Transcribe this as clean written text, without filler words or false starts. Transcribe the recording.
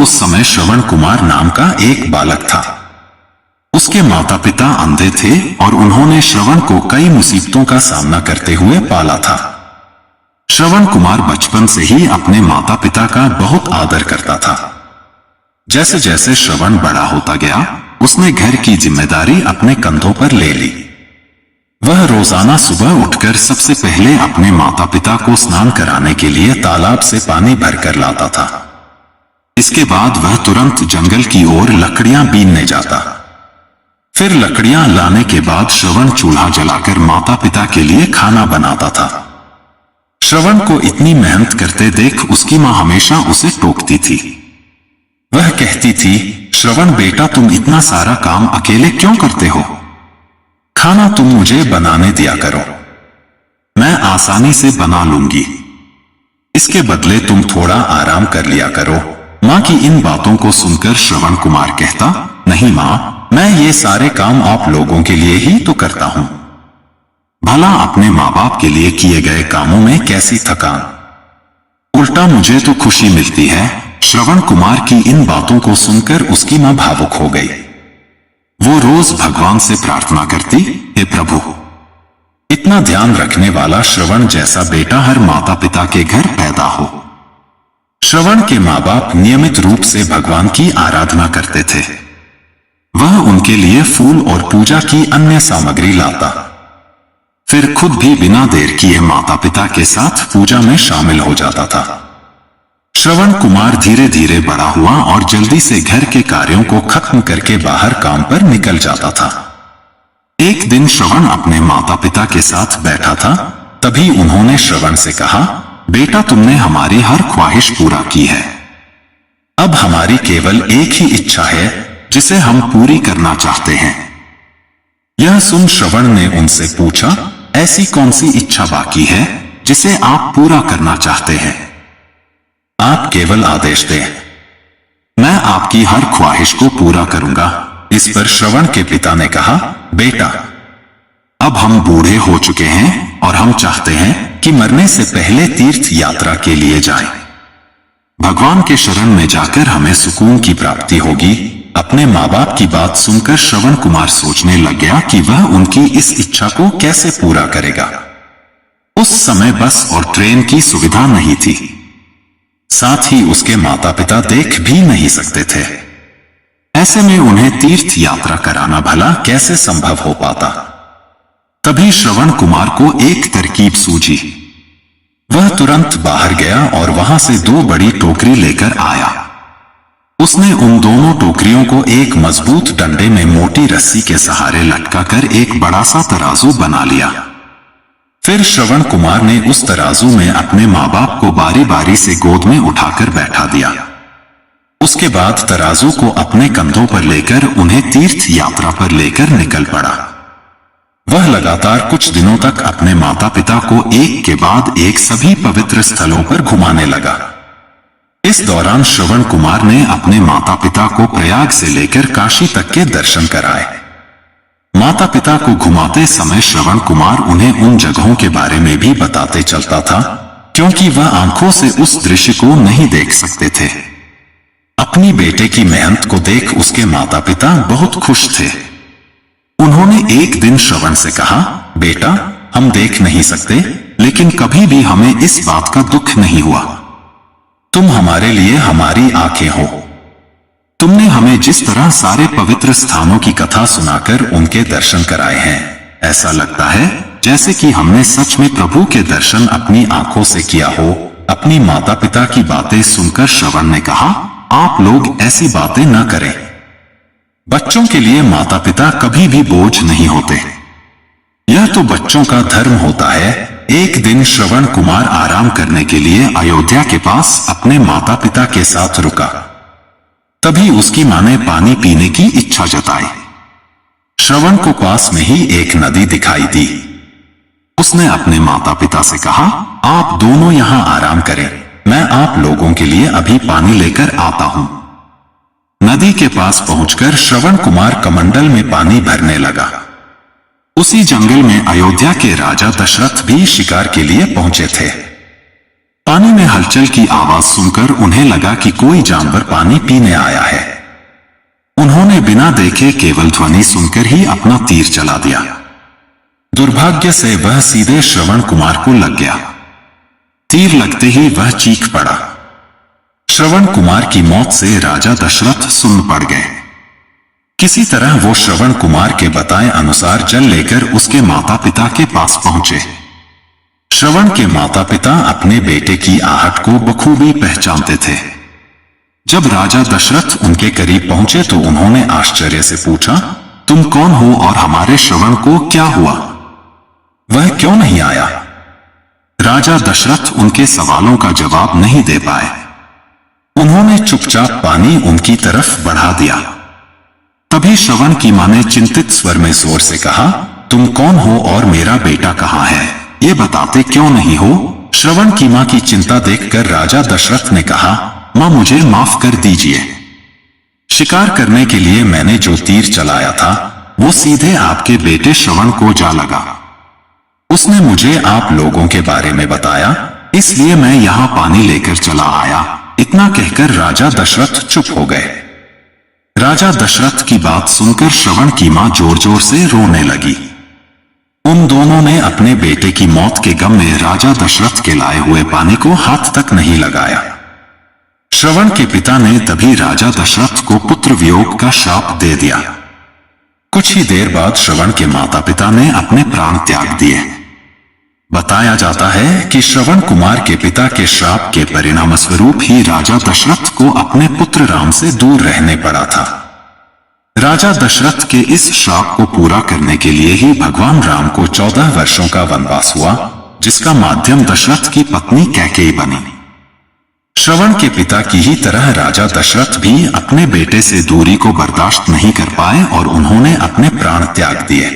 उस समय श्रवण कुमार नाम का एक बालक था। उसके माता पिता अंधे थे और उन्होंने श्रवण को कई मुसीबतों का सामना करते हुए पाला था। श्रवण कुमार बचपन से ही अपने माता पिता का बहुत आदर करता था। जैसे जैसे श्रवण बड़ा होता गया, उसने घर की जिम्मेदारी अपने कंधों पर ले ली। वह रोजाना सुबह उठकर सबसे पहले अपने माता पिता को स्नान कराने के लिए तालाब से पानी भरकर लाता था। इसके बाद वह तुरंत जंगल की ओर लकड़ियां बीनने जाता। फिर लकड़ियां लाने के बाद श्रवण चूल्हा जलाकर माता पिता के लिए खाना बनाता था। श्रवण को इतनी मेहनत करते देख उसकी मां हमेशा उसे टोकती थी। वह कहती थी, श्रवण बेटा, तुम इतना सारा काम अकेले क्यों करते हो? खाना तुम मुझे बनाने दिया करो, मैं आसानी से बना लूंगी। इसके बदले तुम थोड़ा आराम कर लिया करो। मां की इन बातों को सुनकर श्रवण कुमार कहता, नहीं मां, मैं ये सारे काम आप लोगों के लिए ही तो करता हूं। भला अपने माँ बाप के लिए किए गए कामों में कैसी थकान, उल्टा मुझे तो खुशी मिलती है। श्रवण कुमार की इन बातों को सुनकर उसकी मां भावुक हो गई। वो रोज भगवान से प्रार्थना करती, हे प्रभु, इतना ध्यान रखने वाला श्रवण जैसा बेटा हर माता पिता के घर पैदा हो। श्रवण के माँ बाप नियमित रूप से भगवान की आराधना करते थे। वह उनके लिए फूल और पूजा की अन्य सामग्री लाता, फिर खुद भी बिना देर किए माता पिता के साथ पूजा में शामिल हो जाता था। श्रवण कुमार धीरे धीरे बड़ा हुआ और जल्दी से घर के कार्यों को खत्म करके बाहर काम पर निकल जाता था। एक दिन श्रवण अपने माता पिता के साथ बैठा था, तभी उन्होंने श्रवण से कहा, बेटा, तुमने हमारी हर ख्वाहिश पूरा की है। अब हमारी केवल एक ही इच्छा है जिसे हम पूरी करना चाहते हैं। यह सुन श्रवण ने उनसे पूछा, ऐसी कौन सी इच्छा बाकी है जिसे आप पूरा करना चाहते हैं? आप केवल आदेश दें, मैं आपकी हर ख्वाहिश को पूरा करूंगा। इस पर श्रवण के पिता ने कहा, बेटा, अब हम बूढ़े हो चुके हैं और हम चाहते हैं कि मरने से पहले तीर्थ यात्रा के लिए जाएं। भगवान के शरण में जाकर हमें सुकून की प्राप्ति होगी। अपने माँ बाप की बात सुनकर श्रवण कुमार सोचने लग गया कि वह उनकी इस इच्छा को कैसे पूरा करेगा। उस समय बस और ट्रेन की सुविधा नहीं थी, साथ ही उसके माता पिता देख भी नहीं सकते थे। ऐसे में उन्हें तीर्थ यात्रा कराना भला कैसे संभव हो पाता? तभी श्रवण कुमार को एक तरकीब सूझी। वह तुरंत बाहर गया और वहां से 2 बड़ी टोकरी लेकर आया। उसने उन दोनों टोकरियों को एक मजबूत डंडे में मोटी रस्सी के सहारे लटकाकर एक बड़ा सा तराजू बना लिया। फिर श्रवण कुमार ने उस तराजू में अपने माँ बाप को बारी बारी से गोद में उठाकर बैठा दिया। उसके बाद तराजू को अपने कंधों पर लेकर उन्हें तीर्थ यात्रा पर लेकर निकल पड़ा। वह लगातार कुछ दिनों तक अपने माता पिता को एक के बाद एक सभी पवित्र स्थलों पर घुमाने लगा। इस दौरान श्रवण कुमार ने अपने माता पिता को प्रयाग से लेकर काशी तक के दर्शन कराए। माता पिता को घुमाते समय श्रवण कुमार उन्हें उन जगहों के बारे में भी बताते चलता था, क्योंकि वह आंखों से उस दृश्य को नहीं देख सकते थे। अपनी बेटे की मेहनत को देख उसके माता पिता बहुत खुश थे। उन्होंने एक दिन श्रवण से कहा, बेटा, हम देख नहीं सकते, लेकिन कभी भी हमें इस बात का दुख नहीं हुआ। तुम हमारे लिए हमारी आंखें हो। तुमने हमें जिस तरह सारे पवित्र स्थानों की कथा सुनाकर उनके दर्शन कराए हैं, ऐसा लगता है जैसे कि हमने सच में प्रभु के दर्शन अपनी आंखों से किया हो। अपनी माता पिता की बातें सुनकर श्रवण ने कहा, आप लोग ऐसी बातें न करें। बच्चों के लिए माता पिता कभी भी बोझ नहीं होते। यह तो बच्चों का धर्म होता है। एक दिन श्रवण कुमार आराम करने के लिए अयोध्या के पास अपने माता पिता के साथ रुका। तभी उसकी मां ने पानी पीने की इच्छा जताई। श्रवण को पास में ही एक नदी दिखाई दी। उसने अपने माता पिता से कहा, आप दोनों यहां आराम करें, मैं आप लोगों के लिए अभी पानी लेकर आता हूं। नदी के पास पहुंचकर श्रवण कुमार कमंडल में पानी भरने लगा। उसी जंगल में अयोध्या के राजा दशरथ भी शिकार के लिए पहुंचे थे। पानी में हलचल की आवाज सुनकर उन्हें लगा कि कोई जानवर पानी पीने आया है। उन्होंने बिना देखे केवल ध्वनि सुनकर ही अपना तीर चला दिया। दुर्भाग्य से वह सीधे श्रवण कुमार को लग गया। तीर लगते ही वह चीख पड़ा। श्रवण कुमार की मौत से राजा दशरथ सुन्न पड़ गए। किसी तरह वो श्रवण कुमार के बताए अनुसार जल लेकर उसके माता पिता के पास पहुंचे। श्रवण के माता पिता अपने बेटे की आहट को बखूबी पहचानते थे। जब राजा दशरथ उनके करीब पहुंचे तो उन्होंने आश्चर्य से पूछा, तुम कौन हो और हमारे श्रवण को क्या हुआ? वह क्यों नहीं आया? राजा दशरथ उनके सवालों का जवाब नहीं दे पाए। उन्होंने चुपचाप पानी उनकी तरफ बढ़ा दिया। तभी श्रवण की मां ने चिंतित स्वर में जोर से कहा, तुम कौन हो और मेरा बेटा कहाँ है? ये बताते क्यों नहीं हो? श्रवण की मां की चिंता देखकर राजा दशरथ ने कहा, मां मुझे माफ कर दीजिए। शिकार करने के लिए मैंने जो तीर चलाया था वो सीधे आपके बेटे श्रवण को जा लगा। उसने मुझे आप लोगों के बारे में बताया, इसलिए मैं यहाँ पानी लेकर चला आया। इतना कहकर राजा दशरथ चुप हो गए। राजा दशरथ की बात सुनकर श्रवण की मां जोर जोर से रोने लगी। उन दोनों ने अपने बेटे की मौत के गम में राजा दशरथ के लाए हुए पानी को हाथ तक नहीं लगाया। श्रवण के पिता ने तभी राजा दशरथ को पुत्र वियोग का श्राप दे दिया। कुछ ही देर बाद श्रवण के माता पिता ने अपने प्राण त्याग दिए। बताया जाता है कि श्रवण कुमार के पिता के श्राप के परिणाम स्वरूप ही राजा दशरथ को अपने पुत्र राम से दूर रहने पड़ा था। राजा दशरथ के इस श्राप को पूरा करने के लिए ही भगवान राम को 14 वर्षों का वनवास हुआ, जिसका माध्यम दशरथ की पत्नी कैकेयी बनी। श्रवण के पिता की ही तरह राजा दशरथ भी अपने बेटे से दूरी को बर्दाश्त नहीं कर पाए और उन्होंने अपने प्राण त्याग दिए।